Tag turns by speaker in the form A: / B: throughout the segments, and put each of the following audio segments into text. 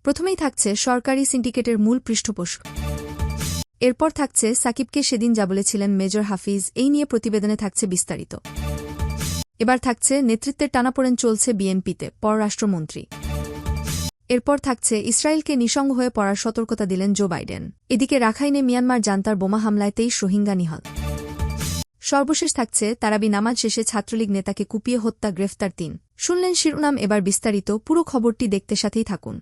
A: প্রথমেই থাকছে সরকারি সিন্ডিকেটের মূল পৃষ্ঠপোষক। এরপর থাকছে সাকিবকে সেদিন যা বলেছিলেন মেজর হাফিজ, এই নিয়ে প্রতিবেদনে থাকছে বিস্তারিত। এবার থাকছে নেতৃত্বের টানাপোড়েন চলছে বিএনপিতে, পররাষ্ট্রমন্ত্রী। এরপর থাকছে ইসরায়েলকে নিঃসঙ্গ হয়ে পড়ার সতর্কতা দিলেন জো বাইডেন। এদিকে রাখাইনে মিয়ানমার জান্তার বোমা হামলায় 23 রোহিঙ্গা নিহত। সর্বশেষ থাকছে তারাবি নামাজ শেষে ছাত্রলীগ নেতাকে কুপিয়ে হত্যা, গ্রেফতার 3। শুনলেন শিরোনাম, এবার বিস্তারিত। পুরো খবরটি দেখতে সাথেই থাকুন।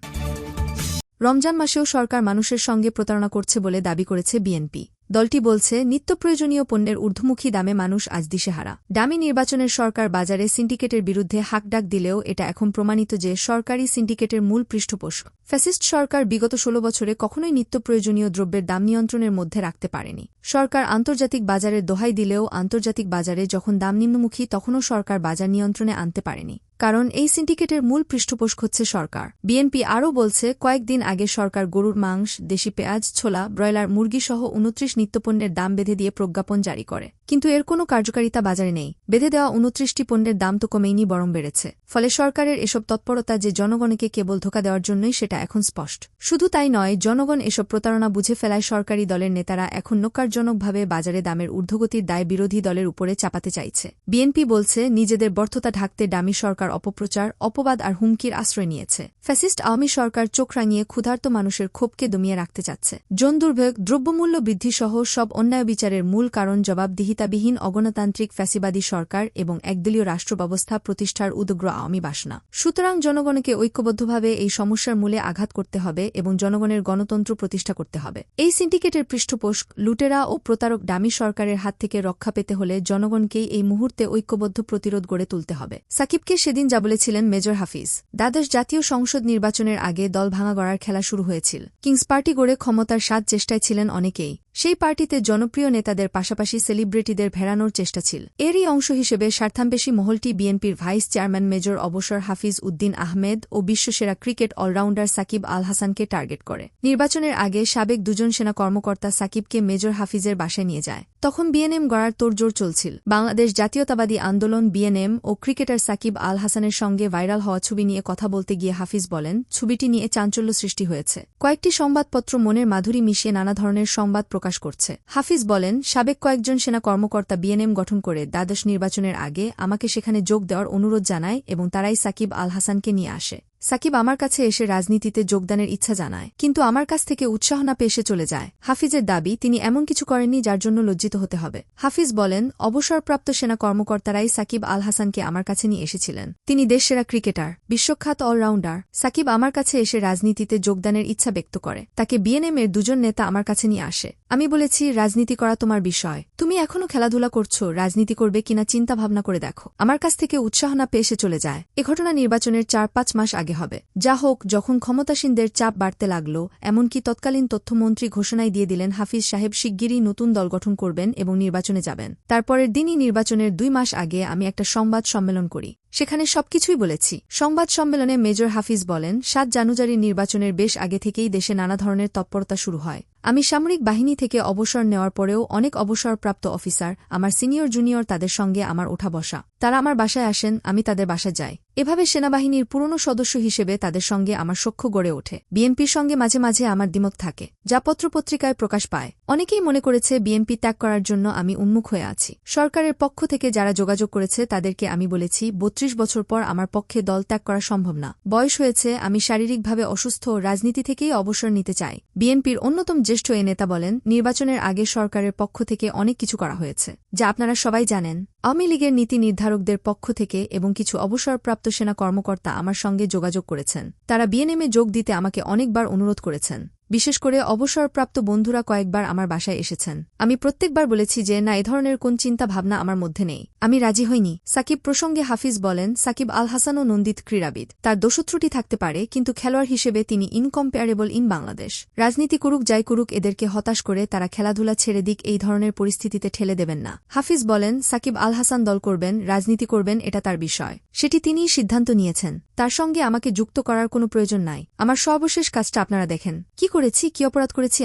A: রমজান মাসেও সরকার মানুষের সঙ্গে প্রতারণা করছে বলে দাবি করেছে বিএনপি। দলটি বলছে, নিত্যপ্রয়োজনীয় পণ্যের ঊর্ধ্বমুখী দামে মানুষ আজ দিশেহারা। দামি নির্বাচনের সরকার বাজারে সিন্ডিকেটের বিরুদ্ধে হাকডাক দিলেও এটা এখন প্রমাণিত যে সরকারি সিন্ডিকেটের মূল পৃষ্ঠপোষক ফ্যাসিস্ট সরকার বিগত 16 বছরে কখনোই নিত্যপ্রয়োজনীয় দ্রব্যের দাম নিয়ন্ত্রণের মধ্যে রাখতে পারেনি। সরকার আন্তর্জাতিক বাজারের দোহাই দিলেও আন্তর্জাতিক বাজারে যখন দাম নিম্নমুখী তখনও সরকার বাজার নিয়ন্ত্রণে আনতে পারেনি, কারণ এই সিন্ডিকেটের মূল পৃষ্ঠপোষক হচ্ছে সরকার। বিএনপি আরও বলছে, কয়েকদিন আগে সরকার গরুর মাংস, দেশি পেঁয়াজ, ছোলা, ব্রয়লার মুরগিসহ 29 নিত্যপণ্যের দাম বেঁধে দিয়ে প্রজ্ঞাপন জারি করে, কিন্তু এর কোনো কার্যকারিতা বাজারে নেই। বেঁধে দেওয়া 29টি পণ্যের দাম তো কমেইনি, বরং বেড়েছে। ফলে সরকারের এসব তৎপরতা যে জনগণকে কেবল ধোঁকা দেওয়ার জন্যই, সেটা এখন স্পষ্ট। শুধু তাই নয়, জনগণ এসব প্রতারণা বুঝে ফেলায় সরকারি দলের নেতারা এখন নক্কারজনকভাবে বাজারে দামের ঊর্ধ্বগতির দায় বিরোধী দলের উপরে চাপাতে চাইছে। বিএনপি বলছে, নিজেদের ব্যর্থতা ঢাকতে ডামি সরকার অপপ্রচার, অপবাদ আর হুমকির আশ্রয় নিয়েছে। ফ্যাসিস্ট আওয়ামী সরকার চোখ রাঙিয়ে ক্ষুধার্ত মানুষের ক্ষোভকে দমিয়ে রাখতে চাচ্ছে। জন দুর্ভোগ, দ্রব্যমূল্য বৃদ্ধিসহ সব অন্যায় বিচারের মূল কারণ জবাবদিহিতাবিহীন অগণতান্ত্রিক ফ্যাসিবাদী সরকার এবং একদলীয় রাষ্ট্র ব্যবস্থা প্রতিষ্ঠার উদগ্র আওয়ামী বাসনা। সুতরাং জনগণকে ঐক্যবদ্ধভাবে এই সমস্যার মূলে আঘাত করতে হবে এবং জনগণের গণতন্ত্র প্রতিষ্ঠা করতে হবে। এই সিন্ডিকেটের পৃষ্ঠপোষক, লুটেরা ও প্রতারক ডামি সরকারের হাত থেকে রক্ষা পেতে হলে জনগণকেই এই মুহূর্তে ঐক্যবদ্ধ প্রতিরোধ গড়ে তুলতে হবে। সাকিবকে সেদিন যা বলেছিলেন মেজর হাফিজ। দ্বাদশ জাতীয় সংসদ নির্বাচনের আগে দল ভাঙা গড়ার খেলা শুরু হয়েছিল। কিংস পার্টি গড়ে ক্ষমতার স্বাদ চেষ্টায় ছিলেন অনেকেই। সেই পার্টিতে জনপ্রিয় নেতাদের পাশাপাশি সেলিব্রিটিদের ভেড়ানোর চেষ্টা ছিল। এরই অংশ হিসেবে স্বার্থান্বেষী মহলটি বিএনপির ভাইস চেয়ারম্যান মেজর অবসর হাফিজ উদ্দিন আহমেদ ও বিশ্বসেরা ক্রিকেট অলরাউন্ডার সাকিব আল হাসানকে টার্গেট করে। নির্বাচনের আগে সাবেক দুজন সেনা কর্মকর্তা সাকিবকে মেজর হাফিজের বাসায় নিয়ে যায়। তখন বিএনএম গড়ার তোড়জোড় চলছিল। বাংলাদেশ জাতীয়তাবাদী আন্দোলন বিএনএম ও ক্রিকেটার সাকিব আল হাসানের সঙ্গে ভাইরাল হওয়া ছবি নিয়ে কথা বলতে গিয়ে হাফিজ বলেন, ছবিটি নিয়ে চাঞ্চল্য সৃষ্টি হয়েছে। কয়েকটি সংবাদপত্র মনের মাধুরী মিশিয়ে নানা ধরনের সংবাদ প্রকাশ করছে। হাফিজ বলেন, সাবেক কয়েকজন সেনা কর্মকর্তা বিএনএম গঠন করে দ্বাদশ নির্বাচনের আগে আমাকে সেখানে যোগ দেওয়ার অনুরোধ জানায় এবং তারাই সাকিব আল হাসানকে নিয়ে আসে। সাকিব আমার কাছে এসে রাজনীতিতে যোগদানের ইচ্ছা জানায়, কিন্তু আমার কাছ থেকে উৎসাহ না পেয়ে চলে যায়। হাফিজের দাবি, তিনি এমন কিছু করেননি যার জন্য লজ্জিত হতে হবে। হাফিজ বলেন, অবসরপ্রাপ্ত সেনা কর্মকর্তারাই সাকিব আল হাসানকে আমার কাছে নিয়ে এসেছিলেন। তিনি দেশসেরা ক্রিকেটার, বিশ্বখ্যাত অলরাউন্ডার। সাকিব আমার কাছে এসে রাজনীতিতে যোগদানের ইচ্ছা ব্যক্ত করে। তাকে বিএনএম এর দুজন নেতা আমার কাছে নিয়ে আসে। আমি বলেছি, রাজনীতি করা তোমার বিষয়, তুমি এখনো খেলাধুলা করছো, রাজনীতি করবে কিনা চিন্তা ভাবনা করে দেখো। আমার কাছ থেকে উৎসাহ না পেয়ে চলে যায়। এ ঘটনা নির্বাচনের 4-5 মাস আগে হবে। যা হোক, যখন ক্ষমতাসীনদের চাপ বাড়তে লাগল, এমনকি তৎকালীন তথ্যমন্ত্রী ঘোষণায় দিয়ে দিলেন হাফিজ সাহেব শিগগিরই নতুন দল গঠন করবেন এবং নির্বাচনে যাবেন। তারপরের দিনই নির্বাচনের 2 মাস আগে আমি একটা সংবাদ সম্মেলন করি। সেখানে সবকিছুই বলেছি। সংবাদ সম্মেলনে মেজর হাফিজ বলেন, 7 জানুয়ারি নির্বাচনের বেশ আগে থেকেই দেশে নানা ধরনের তৎপরতা শুরু হয়। আমি সামরিক বাহিনী থেকে অবসর নেওয়ার পরেও অনেক অবসরপ্রাপ্ত অফিসার, আমার সিনিয়র জুনিয়র, তাদের সঙ্গে আমার ওঠা বসা। তারা আমার বাসায় আসেন, আমি তাদের বাসায় যাই। এভাবে সেনাবাহিনীর পুরনো সদস্য হিসেবে তাদের সঙ্গে আমার সখ্য গড়ে ওঠে। বিএনপির সঙ্গে মাঝে মাঝে আমার দ্বিমত থাকে, যা পত্রপত্রিকায় প্রকাশ পায়। অনেকেই মনে করেছে বিএনপি ত্যাগ করার জন্য আমি উন্মুখ হয়ে আছি। সরকারের পক্ষ থেকে যারা যোগাযোগ করেছে তাদেরকে আমি বলেছি, 32 বছর পর আমার পক্ষে দল ত্যাগ করা সম্ভব না। বয়স হয়েছে, আমি শারীরিকভাবে অসুস্থ, রাজনীতি থেকেই অবসর নিতে চাই। বিএনপির অন্যতম জ্যেষ্ঠ এ নেতা বলেন, নির্বাচনের আগে সরকারের পক্ষ থেকে অনেক কিছু করা হয়েছে, যা আপনারা সবাই জানেন। আওয়ামী লীগের নীতি নির্ধারকদের পক্ষ থেকে এবং কিছু অবসরপ্রাপ্ত সেনা কর্মকর্তা আমার সঙ্গে যোগাযোগ করেছেন। তারা বিএনএমে যোগ দিতে আমাকে অনেকবার অনুরোধ করেছেন। বিশেষ করে অবসরপ্রাপ্ত বন্ধুরা কয়েকবার আমার বাসায় এসেছেন। আমি প্রত্যেকবার বলেছি যে না, এ ধরনের কোন চিন্তা ভাবনা আমার মধ্যে নেই, আমি রাজি হইনি। সাকিব প্রসঙ্গে হাফিজ বলেন, সাকিব আল হাসানও নন্দিত ক্রীড়াবিদ। তার দোষত্রুটি থাকতে পারে, কিন্তু খেলোয়াড় হিসেবে তিনি ইনকম্পেয়ারেবল ইন বাংলাদেশ। রাজনীতি করুক যাই করুক, এদেরকে হতাশ করে তারা খেলাধুলা ছেড়ে দিক, এই ধরনের পরিস্থিতিতে ঠেলে দেবেন না। হাফিজ বলেন, সাকিব আল হাসান দল করবেন, রাজনীতি করবেন, এটা তার বিষয়, সেটি তিনিই সিদ্ধান্ত নিয়েছেন। তার সঙ্গে আমাকে যুক্ত করার কোনো প্রয়োজন নাই। আমার সর্বশেষ কাজটা আপনারা দেখেন। কি করেছি, কি অপরাধ করেছি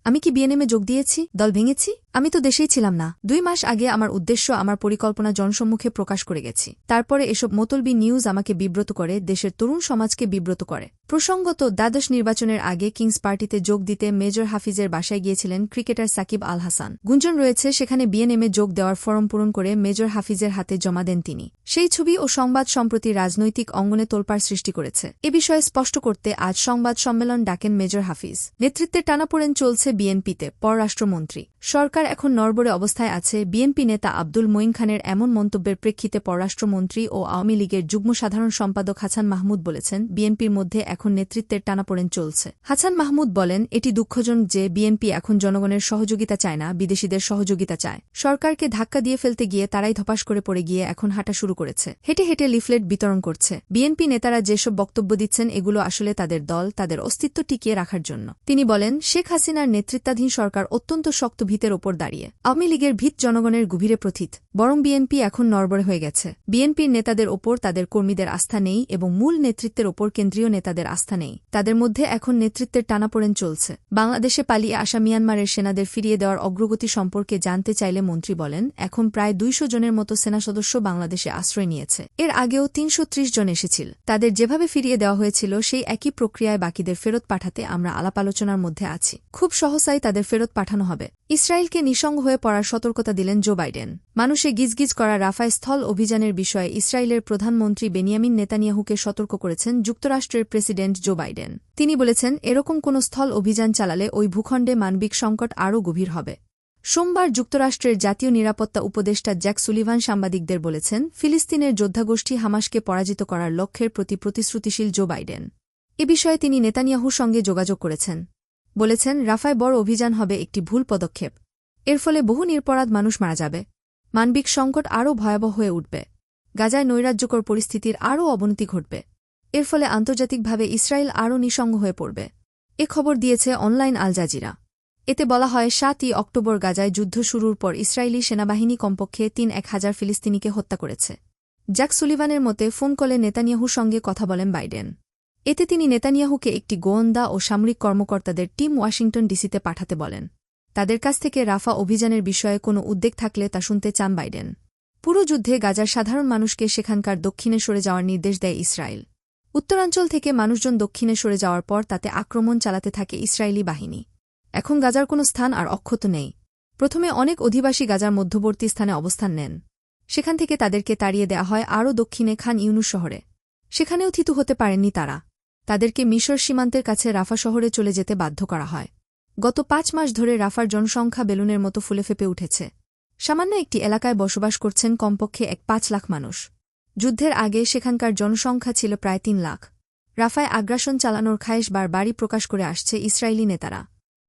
A: আমি কি বিএনএমে যোগ দিয়েছি, দল ভেঙেছি? আমি তো দেশেই ছিলাম না। 2 মাস আগে আমার উদ্দেশ্য, আমার পরিকল্পনা জনসম্মুখে প্রকাশ করে গেছি। তারপরে এসব মতলবি নিউজ আমাকে বিব্রত করে, দেশের তরুণ সমাজকে বিব্রত করে। প্রসঙ্গত, দ্বাদশ নির্বাচনের আগে কিংস পার্টিতে যোগ দিতে মেজর হাফিজের বাসায় গিয়েছিলেন ক্রিকেটার সাকিব আল হাসান। গুঞ্জন রয়েছে সেখানে বিএনএমে যোগ দেওয়ার ফরম পূরণ করে মেজর হাফিজের হাতে জমা দেন তিনি। সেই ছবি ও সংবাদ সম্প্রতি রাজনৈতিক অঙ্গনে তোলপাড় সৃষ্টি করেছে। এ বিষয়ে স্পষ্ট করতে আজ সংবাদ সম্মেলন ডাকেন মেজর হাফিজ। নেতৃত্বের টানাপোড়েন চলছে বিএনপিতে। পররাষ্ট্রমন্ত্রী সরকার এখন নড়বড়ে অবস্থায় আছে। বিএনপি নেতা আব্দুল মঈন খানের এমন মন্তব্যের প্রেক্ষিতে পররাষ্ট্রমন্ত্রী ও আওয়ামী লীগের যুগ্ম সাধারণ সম্পাদক হাছান মাহমুদ বলেছেন, বিএনপির মধ্যে এখন নেতৃত্বের টানাপোড়েন চলছে। হাছান মাহমুদ বলেন, এটি দুঃখজনক যে বিএনপি এখন জনগণের সহযোগিতা চায় না, বিদেশিদের সহযোগিতা চায়। সরকারকে ধাক্কা দিয়ে ফেলতে গিয়ে তারাই ধপাস করে পড়ে গিয়ে এখন হাঁটা শুরু করেছে, হেঁটে হেঁটে লিফলেট বিতরণ করছে। বিএনপি নেতারা যেসব বক্তব্য দিচ্ছেন এগুলো আসলে তাদের দল, তাদের অস্তিত্ব টিকিয়ে রাখার জন্য। তিনি বলেন, শেখ হাসিনার নেতৃত্বাধীন সরকার অত্যন্ত শক্ত ভিতের ওপর দাঁড়িয়ে। আওয়ামী লীগের ভিত জনগণের গভীরে প্রথিত, বরং বিএনপি এখন নড়বড়ে হয়ে গেছে। বিএনপির নেতাদের ওপর তাদের কর্মীদের আস্থা নেই এবং মূল নেতৃত্বের ওপর কেন্দ্রীয় নেতাদের আস্থা নেই। তাদের মধ্যে এখন নেতৃত্বের টানাপোড়েন চলছে। বাংলাদেশে পালিয়ে আসা মিয়ানমারের সেনাদের ফিরিয়ে দেওয়ার অগ্রগতি সম্পর্কে জানতে চাইলে মন্ত্রী বলেন, এখন প্রায় 200 জনের মতো সেনা সদস্য বাংলাদেশে আশ্রয় নিয়েছে। এর আগেও 330 জন এসেছিল। তাদের যেভাবে ফিরিয়ে দেওয়া হয়েছিল সেই একই প্রক্রিয়ায় বাকিদের ফেরত পাঠাতে আমরা আলাপ আলোচনার মধ্যে আছি। খুব সহসাই তাদের ফেরত পাঠানো হবে। ইসরায়েলকে নিঃসঙ্গ হয়ে পড়ার সতর্কতা দিলেন জো বাইডেন। মানুষে গিজগিজ করা রাফায় স্থল অভিযানের বিষয়ে ইসরায়েলের প্রধানমন্ত্রী বেনিয়ামিন নেতানিয়াহুকে সতর্ক করেছেন যুক্তরাষ্ট্রের প্রেসিডেন্ট জো বাইডেন। তিনি বলেছেন, এরকম কোনো স্থল অভিযান চালালে ওই ভূখণ্ডে মানবিক সংকট আরও গভীর হবে। সোমবার যুক্তরাষ্ট্রের জাতীয় নিরাপত্তা উপদেষ্টা জ্যাক সুলিভান সাংবাদিকদের বলেছেন, ফিলিস্তিনের যোদ্ধাগোষ্ঠী হামাসকে পরাজিত করার লক্ষ্যের প্রতি প্রতিশ্রুতিশীল জো বাইডেন। এ বিষয়ে তিনি নেতানিয়াহুর সঙ্গে যোগাযোগ করেছেন। বলেছেন, রাফায় বড় অভিযান হবে একটি ভুল পদক্ষেপ। এর ফলে বহু নিরপরাধ মানুষ মারা যাবে। মানবিক সংকট আরও ভয়াবহ হয়ে উঠবে। গাজায় নৈরাজ্যকর পরিস্থিতির আরও অবনতি ঘটবে। এর ফলে আন্তর্জাতিকভাবে ইসরায়েল আরও নিঃসঙ্গ হয়ে পড়বে। এ খবর দিয়েছে অনলাইন আল জাজিরা। এতে বলা হয়, 7ই অক্টোবর গাজায় যুদ্ধ শুরুর পর ইসরায়েলি সেনাবাহিনী কমপক্ষে 3,000 ফিলিস্তিনিকে হত্যা করেছে। জ্যাক সুলিভানের মতে ফোন কলে নেতানিয়াহুর সঙ্গে কথা বলেন বাইডেন। এতে তিনি নেতানিয়াহুকে একটি গোয়েন্দা ও সামরিক কর্মকর্তাদের টিম ওয়াশিংটন ডিসিতে পাঠাতে বলেন। তাদের কাছ থেকে রাফা অভিযানের বিষয়ে কোনো উদ্বেগ থাকলে তা শুনতে চান বাইডেন। পুরো যুদ্ধে গাজার সাধারণ মানুষকে সেখানকার দক্ষিণে সরে যাওয়ার নির্দেশ দেয় ইসরায়েল। উত্তরাঞ্চল থেকে মানুষজন দক্ষিণে সরে যাওয়ার পর তাতে আক্রমণ চালাতে থাকে ইসরায়েলি বাহিনী। এখন গাজার কোনো স্থান আর অক্ষত নেই। প্রথমে অনেক অধিবাসী গাজার মধ্যবর্তী স্থানে অবস্থান নেন। সেখান থেকে তাদেরকে তাড়িয়ে দেয়া হয় আরও দক্ষিণে খান ইউনুস শহরে। সেখানেও থিতু হতে পারেননি তারা। তাদেরকে মিশর সীমান্তের কাছে রাফা শহরে চলে যেতে বাধ্য করা হয়। গত 5 মাস ধরে রাফার জনসংখ্যা বেলুনের মতো ফুলে ফেপে উঠেছে। সামান্য একটি এলাকায় বসবাস করছেন কমপক্ষে 5 লাখ মানুষ। যুদ্ধের আগে সেখানকার জনসংখ্যা ছিল প্রায় 3 লাখ। রাফায় আগ্রাসন চালানোর খায়েশ বারবারই প্রকাশ করে আসছে ইসরায়েলি নেতারা।